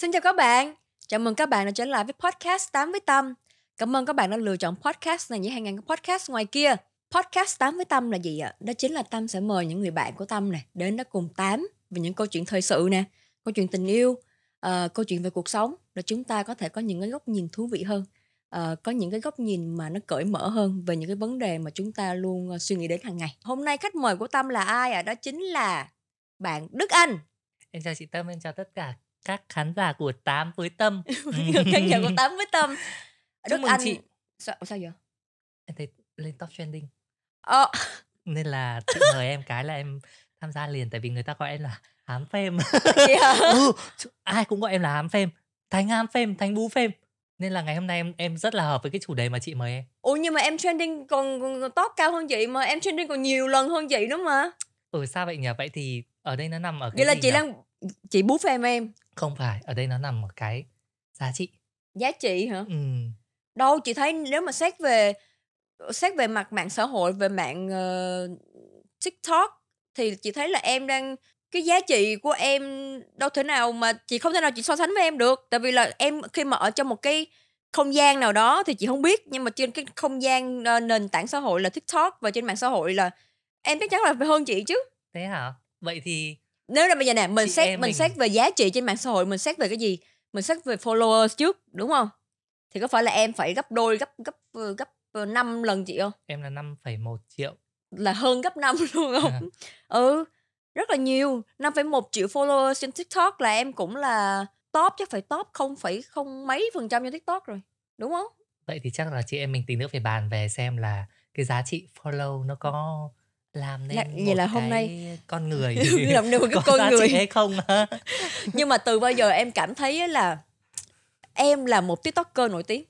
Xin chào các bạn, chào mừng các bạn đã trở lại với podcast 8 với Tâm. Cảm ơn các bạn đã lựa chọn podcast này giữa hàng ngàn cái podcast ngoài kia. Podcast 8 với Tâm là gì ạ? Đó chính là Tâm sẽ mời những người bạn của Tâm này đến đó cùng tám về những câu chuyện thời sự nè, câu chuyện tình yêu, câu chuyện về cuộc sống, để chúng ta có thể có những cái góc nhìn thú vị hơn, có những cái góc nhìn mà nó cởi mở hơn về những cái vấn đề mà chúng ta luôn suy nghĩ đến hàng ngày. Hôm nay khách mời của Tâm là ai ạ? Đó chính là bạn Đức Anh. Em chào chị Tâm, em chào tất cả các khán giả của Tám với Tâm. Khán giả của Tám với Tâm. Chúc Đức mừng Anh chị. sao vậy? Em thấy lên top trending Ờ, nên là chị mời em cái là em tham gia liền, tại vì người ta gọi em là hám phêm. vậy hả? Ai cũng gọi em là hám phêm, Thành hám phêm, Thành bú phêm. Nên là ngày hôm nay em rất là hợp với cái chủ đề mà chị mời em. Ủa nhưng mà em trending còn top cao hơn chị mà, em trending còn nhiều lần hơn chị nữa mà. Sao vậy nhỉ? Vậy thì ở đây nó nằm ở Vậy cái là gì nhỉ? chị bú phê em. Không phải, ở đây nó nằm ở cái giá trị. Giá trị hả? Ừm, Đâu, chị thấy nếu mà xét về mặt mạng xã hội, về mạng TikTok thì chị thấy là em đang, cái giá trị của em đâu thể nào mà chị không thể nào chị so sánh với em được. Tại vì là em khi mà ở trong một cái không gian nào đó thì chị không biết, nhưng mà trên cái không gian nền tảng xã hội là TikTok và trên mạng xã hội là em chắc chắn là phải hơn chị chứ. Thế hả? Vậy thì Nếu là bây giờ nè, mình chị xét em mình xét mình về giá trị trên mạng xã hội, mình xét về cái gì? Mình xét về followers trước, đúng không? Thì có phải là em phải gấp đôi, gấp 5 lần chị không? em là 5,1 triệu. Là hơn gấp 5 luôn không? Ừ, rất là nhiều. 5,1 triệu followers trên TikTok là em cũng là top, chắc phải top 0,0 mấy % trên TikTok rồi, đúng không? Vậy thì chắc là chị em mình tí nữa phải bàn về xem là cái giá trị follow nó có làm nên Vậy một là hôm nay cái con người làm nên một cái có con giá trị người. hay không á. Nhưng mà từ bao giờ em cảm thấy á là em là một TikToker nổi tiếng?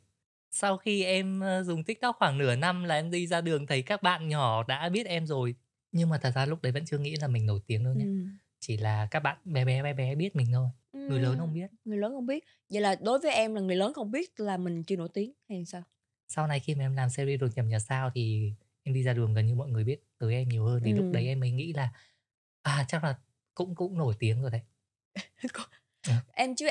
Sau khi em dùng TikTok khoảng nửa năm là em đi ra đường thấy các bạn nhỏ đã biết em rồi. Nhưng mà thật ra lúc đấy vẫn chưa nghĩ là mình nổi tiếng đâu nhé. Ừm. Chỉ là các bạn bé bé biết mình thôi. Người lớn không biết. Người lớn không biết. Vậy là đối với em là người lớn không biết là mình chưa nổi tiếng hay sao? Sau này khi mà em làm series đột nhập nhà sao thì em đi ra đường gần như mọi người biết tới em nhiều hơn. Thì lúc đấy Ừm. em mới nghĩ là chắc là cũng cũng nổi tiếng rồi đấy. Có Ờ. em chứ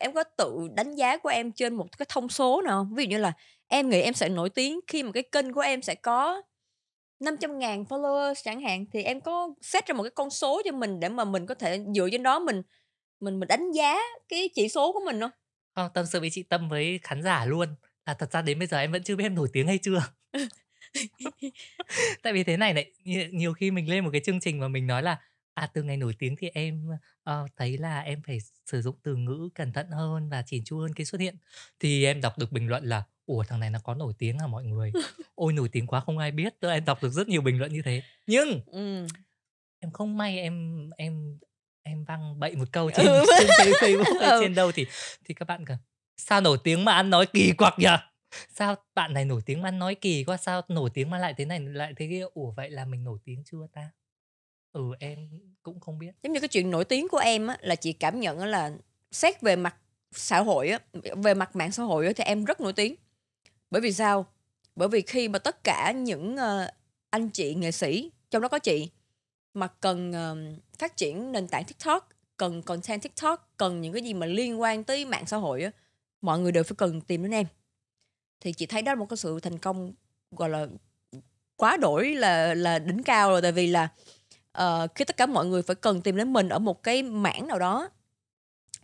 em có tự đánh giá của em trên một cái thông số nào hông? Ví dụ như là em nghĩ em sẽ nổi tiếng khi mà cái kênh của em sẽ có 500.000 followers chẳng hạn, thì em có set ra một cái con số cho mình để mà mình có thể dựa trên đó mình đánh giá cái chỉ số của mình hông? Không, tâm sự với chị Tâm với khán giả luôn, là thật ra đến bây giờ em vẫn chưa biết em nổi tiếng hay chưa. Tại vì thế này này, nhiều khi mình lên một cái chương trình mà mình nói là, từ ngày nổi tiếng thì em, thấy là em phải sử dụng từ ngữ cẩn thận hơn và chỉn chu hơn khi xuất hiện. Thì em đọc được bình luận là "Ủa, thằng này nó có nổi tiếng à mọi người? Ôi, nổi tiếng quá không ai biết." Tức là em đọc được rất nhiều bình luận như thế. Nhưng Ừm. em không may em văng bậy một câu trên Ừ. trên Facebook hay Ừ. trên đâu thì các bạn cả "Sao nổi tiếng mà ăn nói kỳ quặc nhỉ? Sao bạn này nổi tiếng mà ăn nói kỳ quá? Sao nổi tiếng mà lại thế này lại thế kia? Ủa, vậy là mình nổi tiếng chưa ta?" Em cũng không biết. Giống như cái chuyện nổi tiếng của em á, là chị cảm nhận á là xét về mặt xã hội á, về mặt mạng xã hội á thì em rất nổi tiếng. Bởi vì sao? Bởi vì khi mà tất cả những, anh chị nghệ sĩ, trong đó có chị, mà cần, phát triển nền tảng TikTok, cần content TikTok, cần những cái gì mà liên quan tới mạng xã hội á, mọi người đều phải cần tìm đến em. Thì chị thấy đó là một cái sự thành công, gọi là, quá đỗi là đỉnh cao rồi, tại vì là, khi tất cả mọi người phải cần tìm đến mình ở một cái mảng nào đó,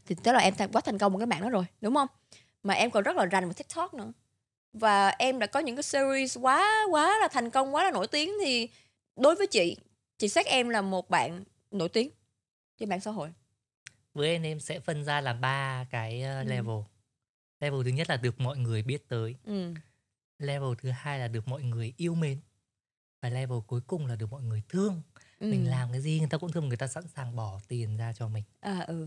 thì tức là em quá thành công một cái mảng đó rồi, đúng không? Mà em còn rất là rành về TikTok nữa. Và em đã có những cái series quá quá là thành công, quá là nổi tiếng, thì đối với chị xét em là một bạn nổi tiếng trên mạng xã hội. Với em sẽ phân ra là 3 cái, Ừm. level. Level thứ nhất là được mọi người biết tới, Ừm. level thứ hai là được mọi người yêu mến, và level cuối cùng là được mọi người thương. Mình Ừm. làm cái gì người ta cũng thương, người ta sẵn sàng bỏ tiền ra cho mình. Ừ.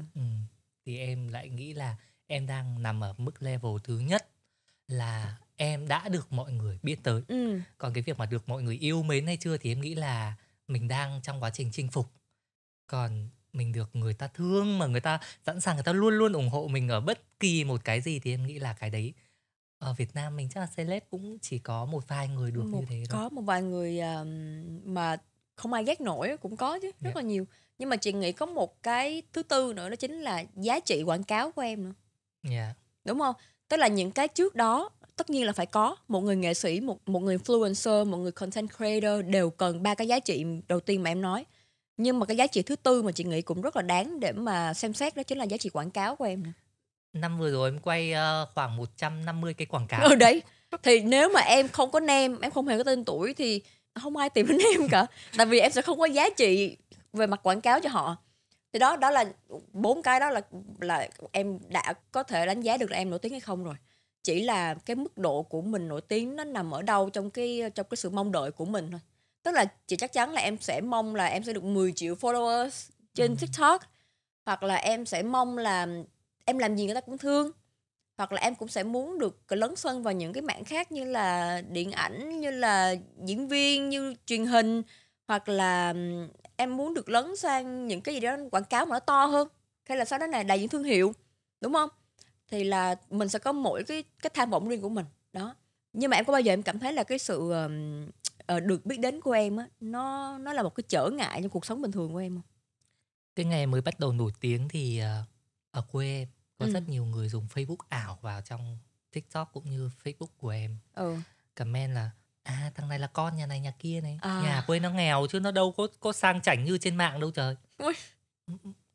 Thì em lại nghĩ là em đang nằm ở mức level thứ nhất là em đã được mọi người biết tới. Ừm. Còn cái việc mà được mọi người yêu mến hay chưa thì em nghĩ là mình đang trong quá trình chinh phục. Còn mình được người ta thương mà người ta sẵn sàng, người ta luôn luôn ủng hộ mình ở bất kỳ một cái gì thì em nghĩ là cái đấy ở Việt Nam mình chắc là celeb cũng chỉ có một vài người được như thế thôi. Có một vài người, mà không ai ghét nổi á, cũng có chứ, rất Yeah. là nhiều. Nhưng mà chị nghĩ có một cái thứ tư nữa, đó chính là giá trị quảng cáo của em nữa. Yeah. Đúng không? Tức là những cái trước đó tất nhiên là phải có một người nghệ sĩ, một người influencer, một người content creator đều cần ba cái giá trị đầu tiên mà em nói. Nhưng mà cái giá trị thứ tư mà chị nghĩ cũng rất là đáng để mà xem xét, đó chính là giá trị quảng cáo của em nè. Năm vừa rồi em quay khoảng 150 cái quảng cáo. Ừ đấy. Thì nếu mà em không có name, em không hề có tên tuổi thì không ai tìm đến em cả. Tại vì em sẽ không có giá trị về mặt quảng cáo cho họ. Thì đó là 4 cái đó là em đã có thể đánh giá được là em nổi tiếng hay không rồi. Chỉ là cái mức độ của mình nổi tiếng nó nằm ở đâu trong cái sự mong đợi của mình thôi. Tức là chị chắc chắn là em sẽ mong là em sẽ được 10 triệu followers trên TikTok, hoặc là em sẽ mong là em làm gì người ta cũng thương, hoặc là em cũng sẽ muốn được lấn sân vào những cái mảng khác như là điện ảnh, như là diễn viên, như truyền hình, hoặc là em muốn được lấn sang những cái gì đó quảng cáo mà nó to hơn, hay là sau đó là đại diện thương hiệu, đúng không? Thì là mình sẽ có mỗi cái tham vọng riêng của mình đó. Nhưng mà em có bao giờ em cảm thấy là cái sự được biết đến của em á, nó là một cái trở ngại trong cuộc sống bình thường của em không? Cái ngày mới bắt đầu nổi tiếng thì ở quê em có Ừ. rất nhiều người dùng Facebook ảo vào trong TikTok cũng như Facebook của em. Ừ. Comment là thằng này là con nhà này nhà kia này. Nhà À. quê nó nghèo chứ nó đâu có sang chảnh như trên mạng đâu trời. Ui.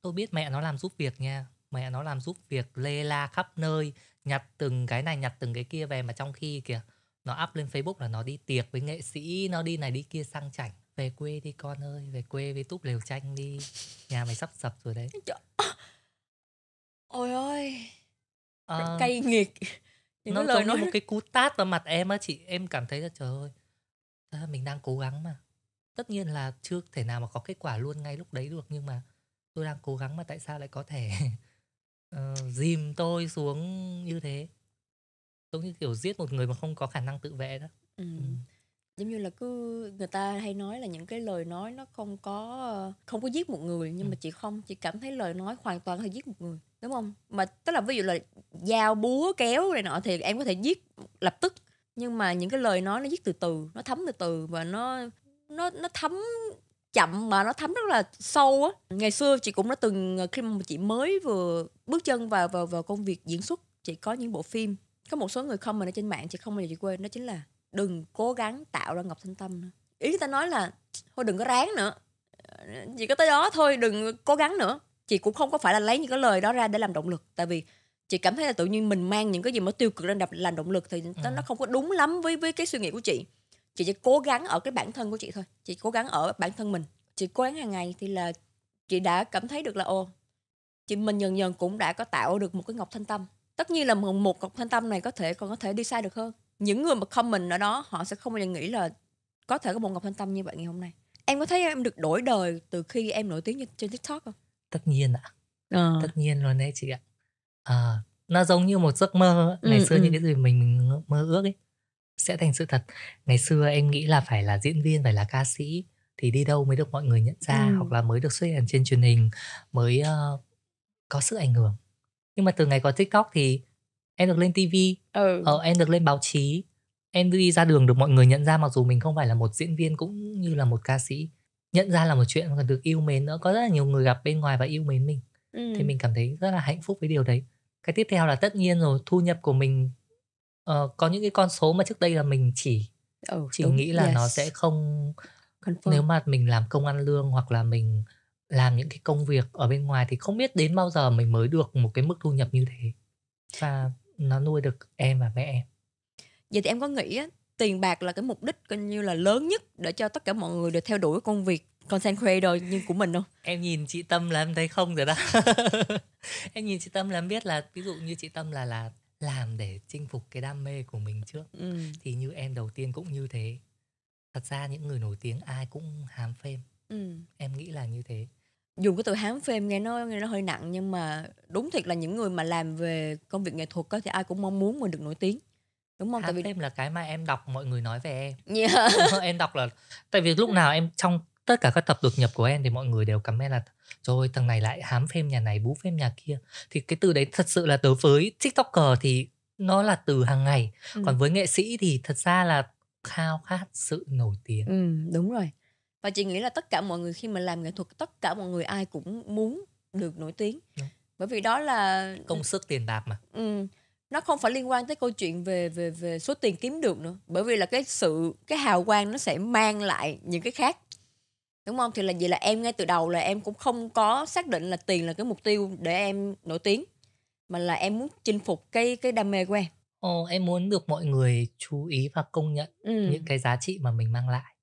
Tôi biết mẹ nó làm giúp việc nha. Mẹ nó làm giúp việc lê la khắp nơi, nhặt từng cái này nhặt từng cái kia về, mà trong khi kìa nó up lên Facebook là nó đi tiệc với nghệ sĩ, nó đi này đi kia sang chảnh. Về quê đi con ơi, về quê với túp lều tranh đi. Nhà mày sắp sập rồi đấy. Ôi ơi, Ờ, cay nghiệt. Những cái nó lời giống như nói một rất... cái cú tát vào mặt em á chị. Em cảm thấy là trời ơi, mình đang cố gắng mà. Tất nhiên là chưa thể nào mà có kết quả luôn ngay lúc đấy được, nhưng mà tôi đang cố gắng mà tại sao lại có thể dìm tôi xuống như thế. Giống như kiểu giết một người mà không có khả năng tự vệ đó. Ừ. Ừ. Giống như là cứ người ta hay nói là những cái lời nói nó không có giết một người, nhưng Ừ. mà chị cảm thấy lời nói hoàn toàn có thể giết một người, đúng không? Mà tức là ví dụ là dao búa kéo này nọ thì em có thể giết lập tức, nhưng mà những cái lời nói nó giết từ từ, nó thấm từ từ, và nó thấm chậm mà nó thấm rất là sâu á. Ngày xưa chị cũng đã từng, khi mà chị mới vừa bước chân vào công việc diễn xuất, chị có những bộ phim, có một số người comment ở trên mạng chị không bao giờ chị quên, đó chính là đừng cố gắng tạo ra Ngọc Thanh Tâm nữa. Ý người ta nói là thôi đừng có ráng nữa, chỉ có tới đó thôi, đừng cố gắng nữa. Chị cũng không có phải là lấy những cái lời đó ra để làm động lực, tại vì chị cảm thấy là tự nhiên mình mang những cái gì mà tiêu cực lên làm động lực thì nó không có đúng lắm với cái suy nghĩ của chị. Chị chỉ cố gắng ở cái bản thân của chị thôi, chị cố gắng ở bản thân mình, chị cố gắng hàng ngày, thì là chị đã cảm thấy được là mình dần dần cũng đã có tạo được một cái Ngọc Thanh Tâm. Tất nhiên là một Ngọc Thanh Tâm này còn có thể đi xa được hơn. Những người mà comment ở đó họ sẽ không bao giờ nghĩ là có thể có một Ngọc Thanh Tâm như vậy ngày hôm nay. Em có thấy em được đổi đời từ khi em nổi tiếng trên TikTok không? Tất nhiên ạ. Tất nhiên luôn đấy chị ạ. Nó giống như một giấc mơ. Ngày xưa những cái gì mình mơ ước ấy sẽ thành sự thật. Ngày xưa em nghĩ là phải là diễn viên, phải là ca sĩ thì đi đâu mới được mọi người nhận ra, hoặc là mới được xuất hiện trên truyền hình, mới có sức ảnh hưởng. Nhưng mà từ ngày có TikTok thì em được lên TV, em được lên báo chí, em đi ra đường được mọi người nhận ra, mặc dù mình không phải là một diễn viên cũng như là một ca sĩ. Nhận ra là một chuyện, còn được yêu mến nữa. Có rất là nhiều người gặp bên ngoài và yêu mến mình. Thì mình cảm thấy rất là hạnh phúc với điều đấy. Cái tiếp theo là tất nhiên rồi, thu nhập của mình có những cái con số mà trước đây là mình chỉ nghĩ là nó sẽ không Confirm. Nếu mà mình làm công ăn lương hoặc là mình làm những cái công việc ở bên ngoài thì không biết đến bao giờ mình mới được một cái mức thu nhập như thế, và nó nuôi được em và mẹ em. Vậy thì em có nghĩ tiền bạc là cái mục đích coi như là lớn nhất để cho tất cả mọi người đều theo đuổi công việc content creator như của mình không? Em nhìn chị Tâm là em thấy không rồi đó. Em nhìn chị Tâm là em biết là ví dụ như chị Tâm là làm để chinh phục cái đam mê của mình trước. Thì như em đầu tiên cũng như thế. Thật ra những người nổi tiếng ai cũng hám fame. Em nghĩ là như thế. Dùng cái từ hám fame nghe nó hơi nặng, nhưng mà đúng thiệt là những người mà làm về công việc nghệ thuật thì ai cũng mong muốn mình được nổi tiếng, đúng không? Hám fame là cái mà em đọc mọi người nói về em. Yeah. Em đọc là tại vì lúc nào em trong tất cả các tập đột nhập của em thì mọi người đều comment là trời ơi, thằng này lại hám fame nhà này, bú fame nhà kia. Thì cái từ đấy thật sự là đối với TikToker thì nó là từ hàng ngày. Còn với nghệ sĩ thì thật ra là khao khát sự nổi tiếng. Đúng rồi. Và chị nghĩ là tất cả mọi người khi mà làm nghệ thuật, tất cả mọi người ai cũng muốn được nổi tiếng. Đúng. Bởi vì đó là Công sức tiền bạc mà. nó không phải liên quan tới câu chuyện về số tiền kiếm được nữa. Bởi vì là cái hào quang nó sẽ mang lại những cái khác. Đúng không? Thì là vậy là em ngay từ đầu là em cũng không có xác định là tiền là cái mục tiêu để em nổi tiếng, mà là em muốn chinh phục cái đam mê của em. Em muốn được mọi người chú ý và công nhận những cái giá trị mà mình mang lại.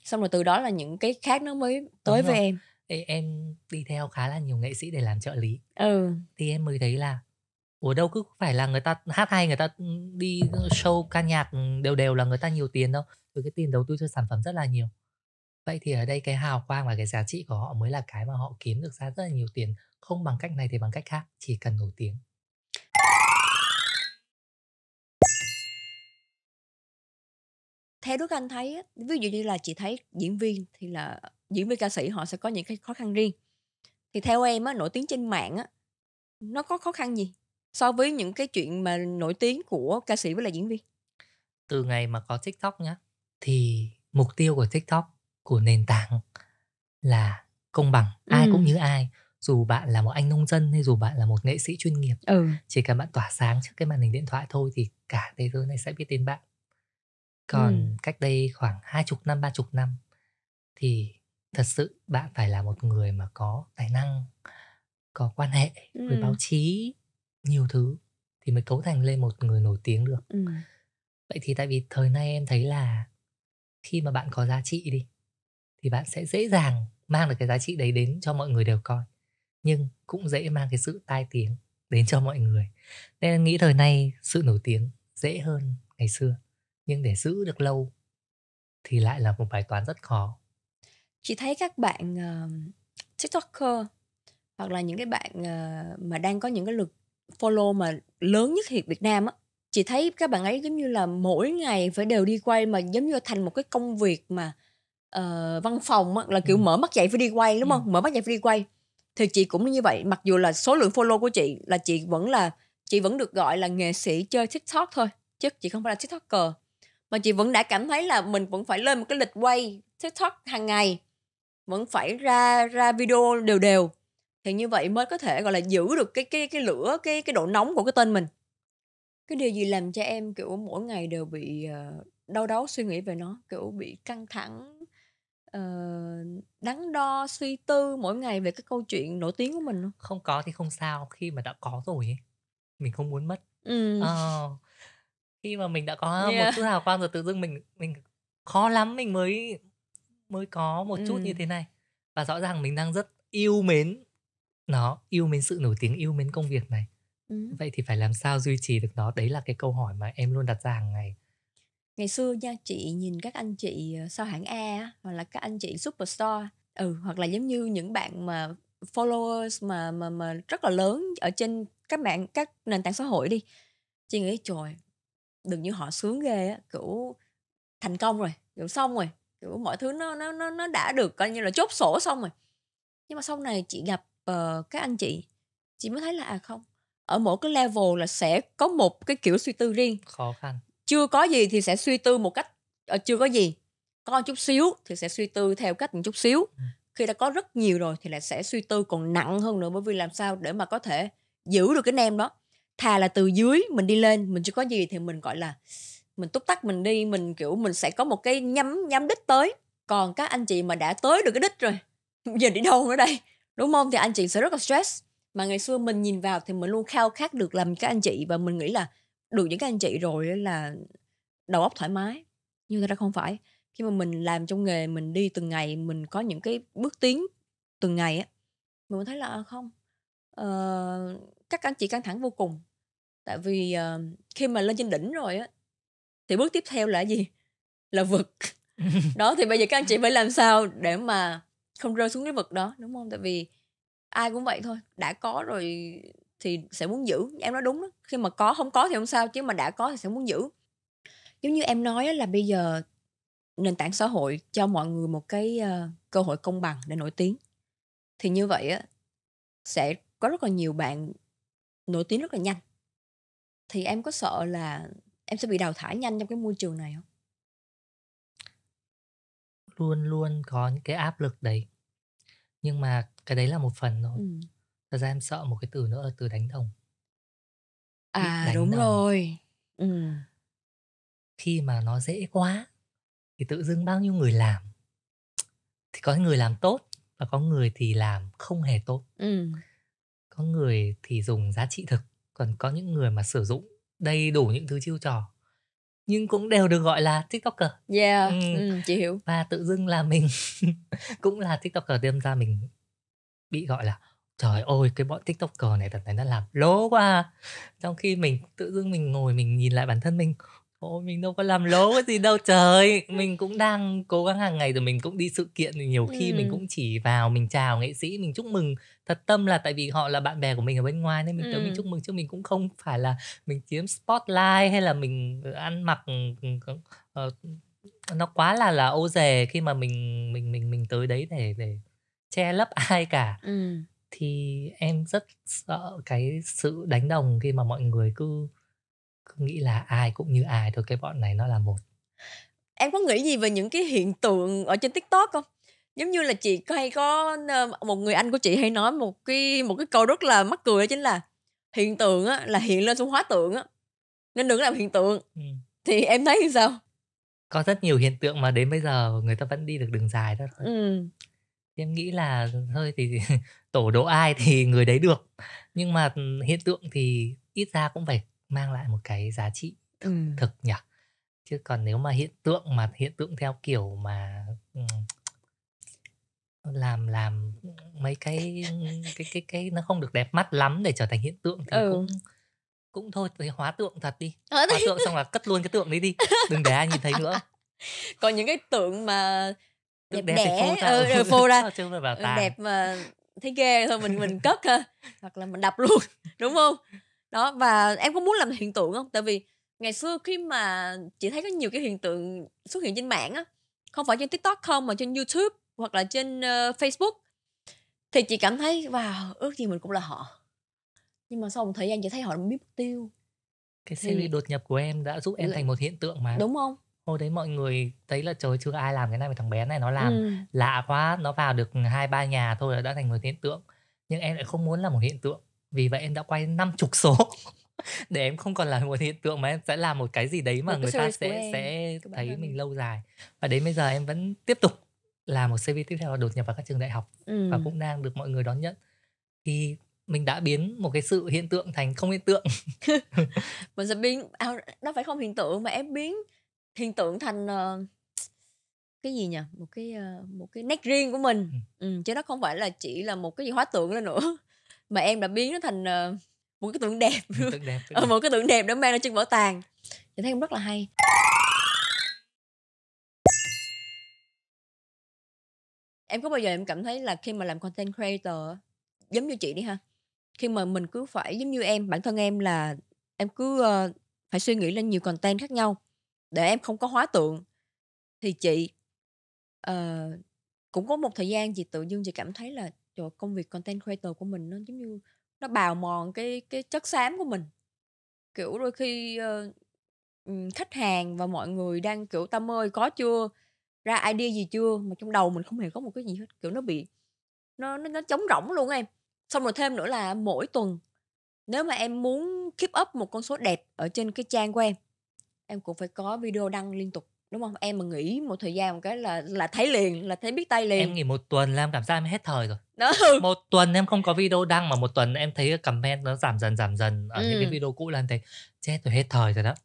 Xong rồi từ đó là những cái khác nó mới tới Đúng với rồi. em. Em đi theo khá là nhiều nghệ sĩ để làm trợ lý. Ừ. Thì em mới thấy là đâu cứ phải là người ta hát hay, người ta đi show ca nhạc đều đều là người ta nhiều tiền đâu. Rồi cái tiền đầu tư cho sản phẩm rất là nhiều. Vậy thì ở đây cái hào quang và cái giá trị của họ mới là cái mà họ kiếm được ra rất là nhiều tiền. Không bằng cách này thì bằng cách khác, chỉ cần nổi tiếng. Theo Đức Anh thấy á, ví dụ như là chị thấy diễn viên thì là diễn viên ca sĩ họ sẽ có những cái khó khăn riêng. Thì theo em á, nổi tiếng trên mạng á, nó có khó khăn gì so với những cái chuyện mà nổi tiếng của ca sĩ với là diễn viên? Từ ngày mà có TikTok nhá, thì mục tiêu của TikTok, của nền tảng là công bằng, ai cũng như ai. Dù bạn là một anh nông dân hay dù bạn là một nghệ sĩ chuyên nghiệp, chỉ cần bạn tỏa sáng trước cái màn hình điện thoại thôi thì cả thế giới này sẽ biết đến bạn. Còn cách đây khoảng 20 năm, 30 năm thì thật sự bạn phải là một người mà có tài năng, có quan hệ với báo chí, nhiều thứ thì mới cấu thành lên một người nổi tiếng được. Vậy thì tại vì thời nay em thấy là khi mà bạn có giá trị đi thì bạn sẽ dễ dàng mang được cái giá trị đấy đến cho mọi người đều coi. Nhưng cũng dễ mang cái sự tai tiếng đến cho mọi người. Nên em nghĩ thời nay sự nổi tiếng dễ hơn ngày xưa. Nhưng để giữ được lâu thì lại là một bài toán rất khó. Chị thấy các bạn TikToker hoặc là những cái bạn mà đang có những cái lượt follow mà lớn nhất hiện Việt Nam á, chị thấy các bạn ấy giống như là mỗi ngày phải đều đi quay, mà giống như thành một cái công việc mà văn phòng á, là kiểu mở mắt dậy phải đi quay, đúng không? Mở mắt dậy phải đi quay. Thì chị cũng như vậy, mặc dù là số lượng follow của chị là chị vẫn được gọi là nghệ sĩ chơi TikTok thôi, chứ chị không phải là TikToker. Mà chị vẫn đã cảm thấy là mình vẫn phải lên một cái lịch quay TikTok hàng ngày, vẫn phải ra video đều đều, thì như vậy mới có thể gọi là giữ được cái lửa, cái độ nóng của cái tên mình. Cái điều gì làm cho em kiểu mỗi ngày đều bị đau đáu suy nghĩ về nó, kiểu bị căng thẳng, đắn đo suy tư mỗi ngày về cái câu chuyện nổi tiếng của mình không? Không có thì không sao, khi mà đã có rồi ấy, mình không muốn mất. Ờ, khi mà mình đã có một Yeah. chút hào quang rồi tự dưng mình khó lắm mình mới có một chút như thế này. Và rõ ràng mình đang rất yêu mến nó, yêu mến sự nổi tiếng, yêu mến công việc này. Vậy thì phải làm sao duy trì được nó? Đấy là cái câu hỏi mà em luôn đặt ra hàng ngày. Ngày xưa nha, chị nhìn các anh chị sau hãng A á, hoặc là các anh chị superstar, hoặc là giống như những bạn mà followers mà rất là lớn ở trên các nền tảng xã hội đi. Chị nghĩ trời, đừng như họ sướng ghê á, kiểu thành công rồi, kiểu xong rồi, kiểu mọi thứ nó đã được coi như là chốt sổ xong rồi. Nhưng mà sau này chị gặp các anh chị mới thấy là không, ở mỗi cái level là sẽ có một cái kiểu suy tư riêng. Khó khăn. Chưa có gì thì sẽ suy tư một cách chưa có gì. Có một chút xíu thì sẽ suy tư theo cách một chút xíu. Khi đã có rất nhiều rồi thì lại sẽ suy tư còn nặng hơn nữa, bởi vì làm sao để mà có thể giữ được cái nêm đó. Thà là từ dưới mình đi lên, mình chưa có gì thì mình gọi là mình túc tắc mình đi, mình kiểu mình sẽ có một cái nhắm đích tới. Còn các anh chị mà đã tới được cái đích rồi, giờ đi đâu nữa đây, đúng không? Thì anh chị sẽ rất là stress. Mà ngày xưa mình nhìn vào thì mình luôn khao khát được làm các anh chị, và mình nghĩ là được những các anh chị rồi là đầu óc thoải mái. Nhưng thật ra không phải. Khi mà mình làm trong nghề, mình đi từng ngày, mình có những cái bước tiến từng ngày á, mình thấy là không, các anh chị căng thẳng vô cùng. Tại vì khi mà lên trên đỉnh rồi á thì bước tiếp theo là gì? Là vực. Đó, thì bây giờ các anh chị phải làm sao để mà không rơi xuống cái vực đó, đúng không? Tại vì ai cũng vậy thôi, đã có rồi thì sẽ muốn giữ. Em nói đúng đó, khi mà không có thì không sao, chứ mà đã có thì sẽ muốn giữ. Giống như em nói là bây giờ nền tảng xã hội cho mọi người một cái cơ hội công bằng để nổi tiếng. Thì như vậy á, sẽ có rất là nhiều bạn nổi tiếng rất là nhanh. Thì em có sợ là em sẽ bị đào thải nhanh trong cái môi trường này không? luôn luôn có những cái áp lực đấy. Nhưng mà cái đấy là một phần thôi. Thật ra em sợ một cái từ nữa là từ đánh đồng. Biết đánh Đúng đồng rồi. khi mà nó dễ quá thì tự dưng bao nhiêu người làm. Thì có người làm tốt và có người thì làm không hề tốt. Có người thì dùng giá trị thực, còn có những người mà sử dụng đầy đủ những thứ chiêu trò nhưng cũng đều được gọi là TikToker. Yeah, chị hiểu. Và tự dưng là mình cũng là TikToker, đâm ra mình bị gọi là trời ơi cái bọn TikToker này đợt này nó làm lố quá à. Trong khi mình tự dưng mình ngồi mình nhìn lại bản thân mình, ôi mình đâu có làm lố cái gì đâu trời, mình cũng đang cố gắng hàng ngày rồi, mình cũng đi sự kiện thì nhiều khi mình cũng chỉ vào mình chào nghệ sĩ, mình chúc mừng thật tâm là tại vì họ là bạn bè của mình ở bên ngoài nên mình tới mình chúc mừng, chứ mình cũng không phải là mình chiếm spotlight hay là mình ăn mặc ờ, nó quá là ô dề khi mà mình tới đấy để che lấp ai cả. Thì em rất sợ cái sự đánh đồng khi mà mọi người cứ nghĩ là ai cũng như ai thôi, cái bọn này nó là một. Em có nghĩ gì về những cái hiện tượng ở trên TikTok không? Giống như là chị hay có một người anh của chị hay nói một cái câu rất là mắc cười, đó chính là hiện tượng á là hiện lên xong hóa tượng á, nên đừng làm hiện tượng. Thì em thấy như sao? Có rất nhiều hiện tượng mà đến bây giờ người ta vẫn đi được đường dài đó thôi. Em nghĩ là thôi thì tổ độ ai thì người đấy được. Nhưng mà hiện tượng thì ít ra cũng phải mang lại một cái giá trị thực nhỉ. Chứ còn nếu mà hiện tượng theo kiểu mà làm mấy cái nó không được đẹp mắt lắm để trở thành hiện tượng thì cũng thôi thì hóa tượng thật đi. Hóa tượng xong là cất luôn cái tượng đấy đi. Đừng để ai nhìn thấy nữa. Còn những cái tượng mà Tượng đẹp đẹp thì phô đẽ ra. phô ra Chứ không phải bảo tàng. đẹp mà thấy ghê thôi mình cất ha, hoặc là mình đập luôn, đúng không? Đó, và em có muốn làm hiện tượng không? Tại vì ngày xưa khi mà chị thấy có nhiều cái hiện tượng xuất hiện trên mạng á, không phải trên TikTok không mà trên YouTube hoặc là trên Facebook, thì chị cảm thấy wow, ước gì mình cũng là họ. Nhưng mà sau một thời gian chị thấy họ biến mất tiêu. Cái Thì series đột nhập của em đã giúp em thành một hiện tượng mà. đúng không? Hồi đấy mọi người thấy là trời chưa ai làm cái này mà thằng bé này nó làm lạ quá, nó vào được 2-3 nhà thôi là đã thành một hiện tượng. Nhưng em lại không muốn là một hiện tượng. Vì vậy em đã quay 50 số để em không còn là một hiện tượng mà em sẽ làm một cái gì đấy mà Một cái người ta series của em, sẽ của bản thấy thân mình em. lâu dài. Và đến bây giờ em vẫn tiếp tục làm một series tiếp theo là đột nhập vào các trường đại học và cũng đang được mọi người đón nhận. Thì mình đã biến một cái sự hiện tượng thành không hiện tượng. Mình sẽ biến nó phải không hiện tượng mà em biến hiện tượng thành cái gì nhỉ? Một cái nét riêng của mình. Chứ nó không phải là chỉ là một cái gì hóa tượng lên nữa, mà em đã biến nó thành một cái tượng đẹp luôn. Tượng đẹp. Một cái tượng đẹp để mang ra trưng bảo tàng. Chị thấy cũng rất là hay. Em có bao giờ em cảm thấy là khi mà làm content creator á, giống như chị đi ha, khi mà mình cứ phải giống như em, bản thân em là em cứ phải suy nghĩ lên nhiều content khác nhau để em không có hóa tượng, thì chị ờ, cũng có một thời gian chị tự dưng chị cảm thấy là trời, công việc content creator của mình nó giống như nó bào mòn cái chất xám của mình. Kiểu đôi khi khách hàng và mọi người đang kiểu "Tâm ơi, có chưa? Ra idea gì chưa?" Mà trong đầu mình không hề có một cái gì hết, kiểu nó bị nó trống rỗng luôn á em. Xong rồi thêm nữa là mỗi tuần nếu mà em muốn keep up một con số đẹp ở trên cái trang của em cũng phải có video đăng liên tục, đúng không? Em mà nghỉ một thời gian một cái là thấy liền, là thấy biết tay liền. Em nghỉ 1 tuần là em cảm giác em hết thời rồi. Đó. 1 tuần em không có video đăng mà 1 tuần em thấy cái comment nó giảm dần ở những cái video cũ là em thấy chết rồi, hết thời rồi đó.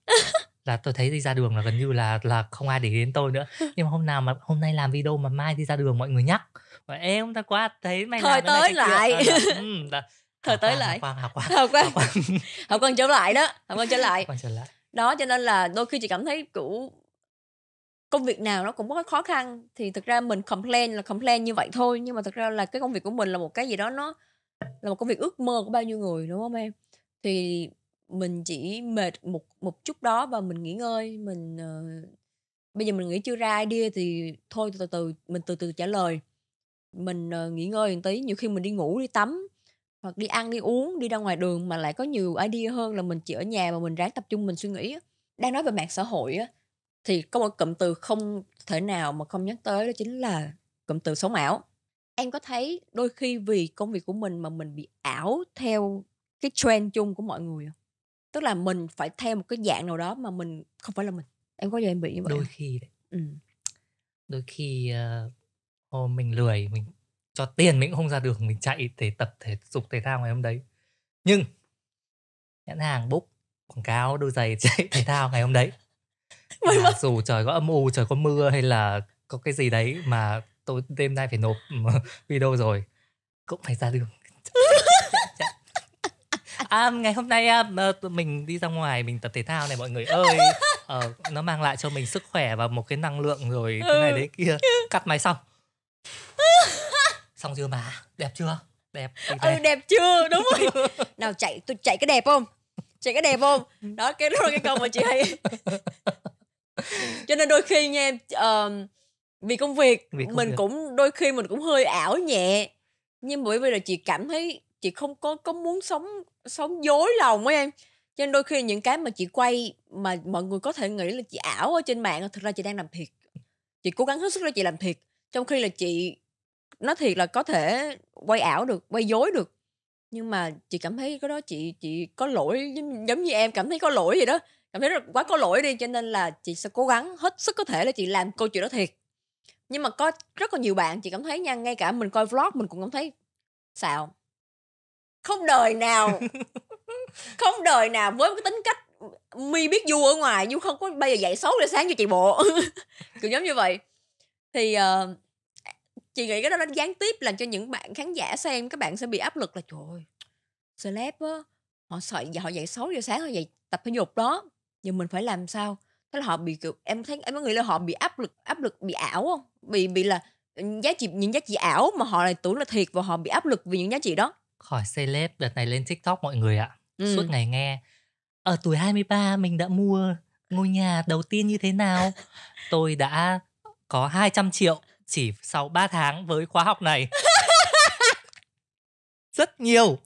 Là tôi thấy đi ra đường là gần như là không ai để ý đến tôi nữa. Nhưng mà hôm nay làm video mà mai đi ra đường mọi người nhắc. Bảo ê hôm ta qua thấy mày Thời làm cái này tới cái kia. lại. Là Thời hào tới quang, hào lại. quang, hào quang, Hào quang. hào quang. Hào quang trở lại đó, hào quang trở Hào lại. quang trở lại. Đó, cho nên là đôi khi chị cảm thấy kiểu công việc nào nó cũng có khó khăn, thì thực ra mình complain như vậy thôi, nhưng mà thực ra là cái công việc của mình là một cái gì đó nó là một công việc ước mơ của bao nhiêu người, đúng không em? Thì mình chỉ mệt một chút đó và mình nghỉ ngơi, mình bây giờ mình nghĩ chưa ra idea thì thôi mình từ từ trả lời. Mình nghỉ ngơi một tí, nhiều khi mình đi ngủ, đi tắm hoặc đi ăn, đi uống, đi ra ngoài đường mà lại có nhiều idea hơn là mình chỉ ở nhà mà mình ráng tập trung mình suy nghĩ á. Đang nói về mạng xã hội á, Thì có một cụm từ không thể nào mà không nhắc tới, đó chính là cụm từ sống ảo. Em có thấy đôi khi vì công việc của mình mà mình bị ảo theo cái trend chung của mọi người hông? Tức là mình phải theo một cái dạng nào đó mà mình không phải là mình. Em có bao giờ em bị như vậy Đôi hông? khi đấy, Ừm. đôi khi, hôm mình lười, mình cho tiền mình cũng không ra đường, mình chạy để tập thể dục thể thao ngày hôm đấy. Nhưng nhãn hàng book quảng cáo đôi giày chạy thể thao ngày hôm đấy. May Và mắn. dù trời có âm u, trời có mưa hay là có cái gì đấy mà tôi đêm nay phải nộp video rồi, cũng phải ra đường. Chạy. Ngày hôm nay tụi mình đi ra ngoài mình tập thể thao này mọi người ơi. Nó mang lại cho mình sức khỏe và một cái năng lượng rồi thế này Ừ. thế kia. Cắt máy xong. Xong chưa bà? Đẹp chưa? Đẹp thì về. Đẹp chưa? Đúng rồi. Nào tôi chạy cái đẹp không? Chạy cái đẹp không? Đó, đó là cái câu mà chị hay. Cho nên đôi khi nha em, vì công việc Vì công việc. đôi khi mình cũng hơi ảo nhẹ, nhưng bởi vì là chị cảm thấy chị không có muốn sống sống dối lòng á em. Cho nên đôi khi những cái mà chị quay mà mọi người có thể nghĩ là chị ảo ở trên mạng, thực ra chị đang làm thiệt. Chị cố gắng hết sức để chị làm thiệt, trong khi là chị nói thiệt là có thể quay ảo được, quay dối được. Nhưng mà chị cảm thấy cái đó chị có lỗi, giống như em cảm thấy có lỗi vậy đó, cảm thấy quá có lỗi đi, cho nên là chị sẽ cố gắng hết sức có thể là chị làm câu chuyện đó thiệt. Nhưng mà có rất là nhiều bạn chị cảm thấy nha, ngay cả mình coi vlog mình cũng cảm thấy xạo. Không đời nào không đời nào với một cái tính cách My biết Du ở ngoài, Du không có bao giờ dậy 6:00 sáng cho chạy bộ, kiểu giống như vậy. Thì, chị nghĩ cái đó nó gián tiếp làm cho những bạn khán giả xem, các bạn sẽ bị áp lực là "Trời ơi, celeb á, họ sợ họ dậy 6:00 sáng họ dậy tập thể dục đó, giờ mình phải làm sao?" Thế là họ bị, kiểu em có nghĩ là họ bị áp lực bị ảo hông? Bị là, giá trị những giá trị ảo mà họ lại tưởng là thiệt và họ bị áp lực vì những giá trị đó. Khỏi celeb đợt này lên TikTok mọi người ạ. Suốt Ừm. ngày nghe, ở tuổi 23 mình đã mua ngôi nhà đầu tiên như thế nào. Tôi đã có 200 triệu chỉ sau 3 tháng với khóa học này. Rất nhiều.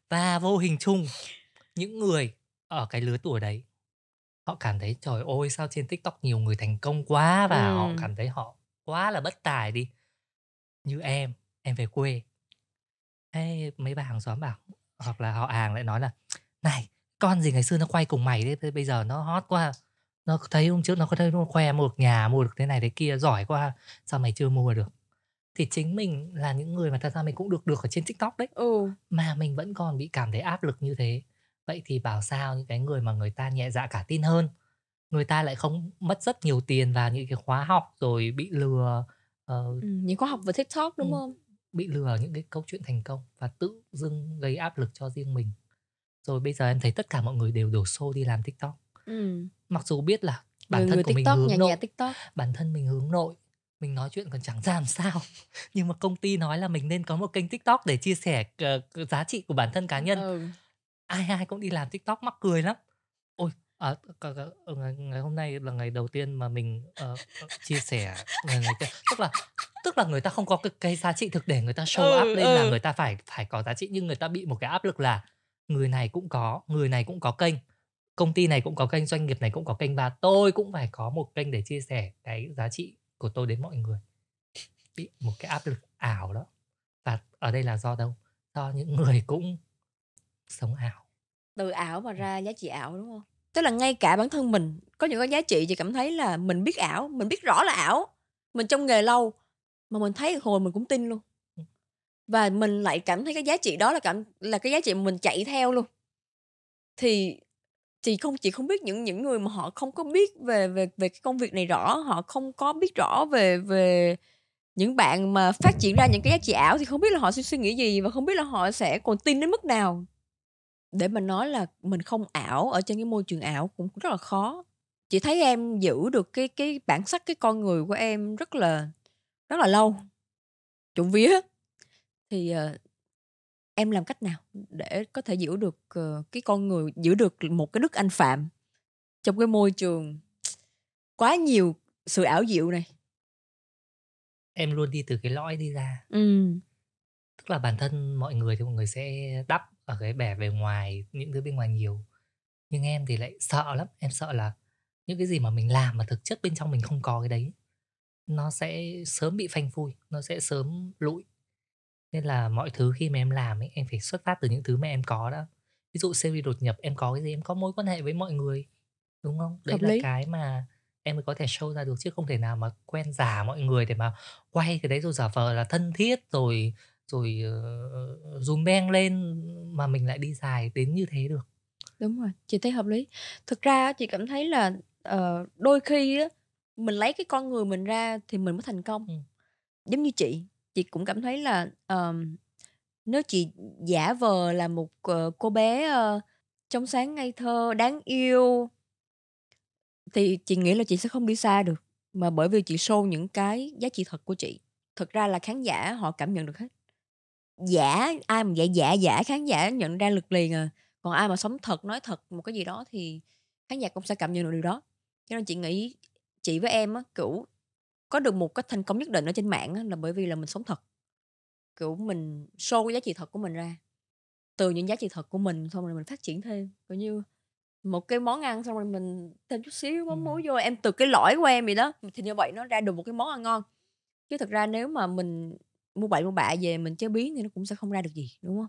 Và vô hình chung, những người ở cái lứa tuổi đấy, họ cảm thấy trời ơi sao trên TikTok nhiều người thành công quá và họ Ừm. cảm thấy họ quá là bất tài đi. Như em về quê, thế mấy bà hàng xóm bảo hoặc là họ hàng lại nói là "Này, con gì ngày xưa nó quay cùng mày đấy, thế bây giờ nó hot quá. Nó thấy hôm trước nó có thấy nó khoe mua được nhà, mua được thế này thế kia, giỏi quá, sao mày chưa mua được?" Thì chính mình là những người mà thật ra mình cũng được ở trên TikTok đấy, Ừ. mà mình vẫn còn bị cảm thấy áp lực như thế. Vậy thì bảo sao những cái người mà người ta nhẹ dạ cả tin hơn, người ta lại không mất rất nhiều tiền vào những cái khóa học rồi bị lừa, ờ, Những khóa học về TikTok, đúng ừm, hông? bị lừa những cái câu chuyện thành công và tự dưng gây áp lực cho riêng mình. Rồi bây giờ em thấy tất cả mọi người đều đổ xô đi làm TikTok. Ừm. Mặc dù biết là bản Người thân người của mình TikTok, nhà hướng nhà nội, TikTok. bản thân mình hướng nội, mình nói chuyện còn chẳng ra làm sao. Nhưng mà công ty nói là mình nên có một kênh TikTok để chia sẻ giá trị của bản thân cá nhân. Ừ. Ai ai cũng đi làm TikTok mắc cười lắm. Ôi, ngày hôm nay là ngày đầu tiên mà mình, chia sẻ này kia. Tức là người ta không có cái giá trị thực để người ta show up Ừ, lên là ừ. người ta phải phải có giá trị, nhưng người ta bị một cái áp lực là người này cũng có kênh, công ty này cũng có kênh, doanh nghiệp này cũng có kênh và tôi cũng phải có một kênh để chia sẻ cái giá trị của tôi đến mọi người. Bị một cái áp lực ảo đó. Và ở đây là do đâu? Do những người cũng sống ảo. Từ ảo mà ra giá trị ảo, đúng hông? Tức là ngay cả bản thân mình có những cái giá trị chị cảm thấy là mình biết ảo, mình biết rõ là ảo, mình trong nghề lâu mà mình thấy hồi mình cũng tin luôn. Ừm. Và mình lại cảm thấy cái giá trị đó là cái giá trị mà mình chạy theo luôn. Thì chị không biết những người mà họ không có biết về cái công việc này rõ, họ không có biết rõ về về những bạn mà phát triển ra những cái giá trị ảo thì không biết là họ sẽ suy nghĩ gì và không biết là họ sẽ còn tin đến mức nào. Để mà nói là mình không ảo ở trên cái môi trường ảo cũng rất là khó. Chị thấy em giữ được cái bản sắc, cái con người của em rất là lâu, trộm vía. Thì, em làm cách nào để có thể giữ được, cái con người, giữ được một cái Đức Anh Phạm trong cái môi trường quá nhiều sự ảo diệu này? Em luôn đi từ cái lõi đi ra. Ừm. Tức là bản thân mọi người thì mọi người sẽ đắp ở cái bẻ bề ngoài, những thứ bên ngoài nhiều. Nhưng em thì lại sợ lắm, em sợ là những cái gì mà mình làm mà thực chất bên trong mình không có cái đấy, nó sẽ sớm bị phanh phui, nó sẽ sớm lụi. Nên là mọi thứ khi mà em làm ấy, em phải xuất phát từ những thứ mà em có đã. Ví dụ series đột nhập, em có cái gì? Em có mối quan hệ với mọi người, đúng không? Đấy Hợp là lý. cái mà em mới có thể show ra được, chứ không thể nào mà quen giả mọi người để mà quay cái đấy rồi giả vờ là thân thiết rồi rồi, dùm beng lên mà mình lại đi dài đến như thế được. Đúng rồi, chị thấy hợp lý. Thực ra á, chị cảm thấy là, đôi khi á, mình lấy cái con người mình ra thì mình mới thành công. Ừm, Giống như chị cũng cảm thấy là, nếu chị giả vờ là một, cô bé, trong sáng ngây thơ, đáng yêu thì chị nghĩ là chị sẽ không đi xa được, mà bởi vì chị show những cái giá trị thật của chị. Thực ra là khán giả họ cảm nhận được hết. Giả, ai mà giả giả khán giả nhận ra được liền à, còn ai mà sống thật, nói thật một cái gì đó thì khán giả cũng sẽ cảm nhận được điều đó. Cho nên chị nghĩ chị với em á, kiểu, có được một cái thành công nhất định ở trên mạng á, là bởi vì là mình sống thật, kiểu, mình show cái giá trị thật của mình ra. Từ những giá trị thật của mình xong rồi mình phát triển thêm, kiểu như, một cái món ăn xong rồi mình thêm chút xíu mắm muối ừm. vô, em từ cái lõi của em vậy đó, thì như vậy nó ra được một cái món ăn ngon. Chứ thực ra nếu mà mình mua bậy mua bạ về mình chế biến thì nó cũng sẽ không ra được gì, đúng hông?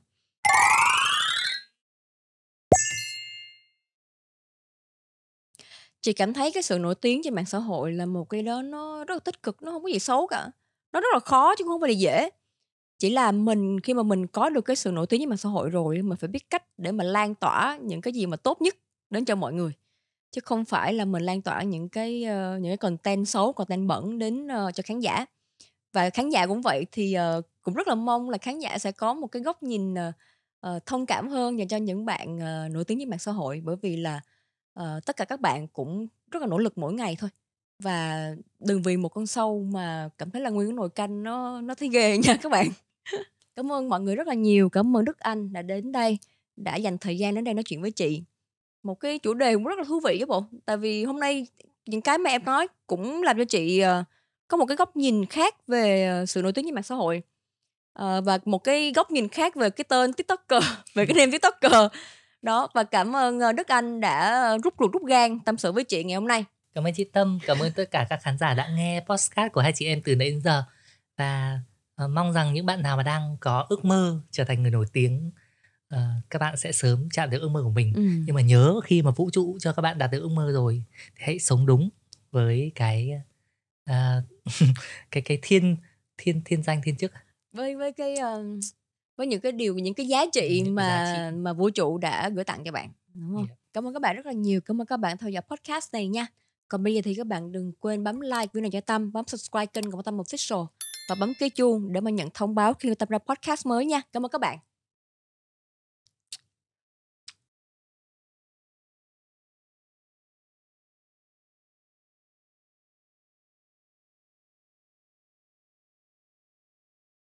Chị cảm thấy cái sự nổi tiếng trên mạng xã hội là một cái đó nó rất là tích cực, nó hông có gì xấu cả. Nó rất là khó chứ cũng hông phải là dễ. Chỉ là mình khi mà mình có được cái sự nổi tiếng trên mạng xã hội rồi á, mình phải biết cách để mà lan tỏa những cái gì mà tốt nhất đến cho mọi người, chứ không phải là mình lan tỏa những cái content xấu, content bẩn đến, cho khán giả. Và khán giả cũng vậy, thì, cũng rất là mong là khán giả sẽ có một cái góc nhìn, thông cảm hơn dành cho những bạn, nổi tiếng trên mạng xã hội, bởi vì là, tất cả các bạn cũng rất là nỗ lực mỗi ngày thôi. Và đừng vì một con sâu mà cảm thấy là nguyên cái nồi canh nó thấy ghê nha các bạn. Cảm ơn mọi người rất là nhiều, cảm ơn Đức Anh đã đến đây, đã dành thời gian đến đây nói chuyện với chị. Một cái chủ đề cũng rất là thú vị á bộ, tại vì hôm nay những cái mà em nói cũng làm cho chị, có một cái góc nhìn khác về, sự nổi tiếng trên mạng xã hội, và một cái góc nhìn khác về cái tên TikToker, về cái name TikToker. Đó, và cảm ơn, Đức Anh đã rút ruột rút gan tâm sự với chị ngày hôm nay. Cảm ơn chị Tâm, cảm ơn tất cả các khán giả đã nghe podcast của hai chị em từ nãy đến giờ. Và, mong rằng những bạn nào mà đang có ước mơ trở thành người nổi tiếng, các bạn sẽ sớm chạm được ước mơ của mình. Ừm. Nhưng mà nhớ khi mà vũ trụ cho các bạn đạt được ước mơ rồi thì hãy sống đúng với cái, à, cái thiên thiên thiên danh thiên chức, Với cái, với những cái điều, những cái giá trị những cái giá trị. mà vũ trụ đã gửi tặng cho bạn, đúng hông? Yeah. Cảm ơn các bạn rất là nhiều, cảm ơn các bạn theo dõi podcast này nha. Còn bây giờ thì các bạn đừng quên bấm like video này cho Tâm, bấm subscribe kênh của Tâm Official và bấm cái chuông để mà nhận thông báo khi mà Tâm ra podcast mới nha. Cảm ơn các bạn.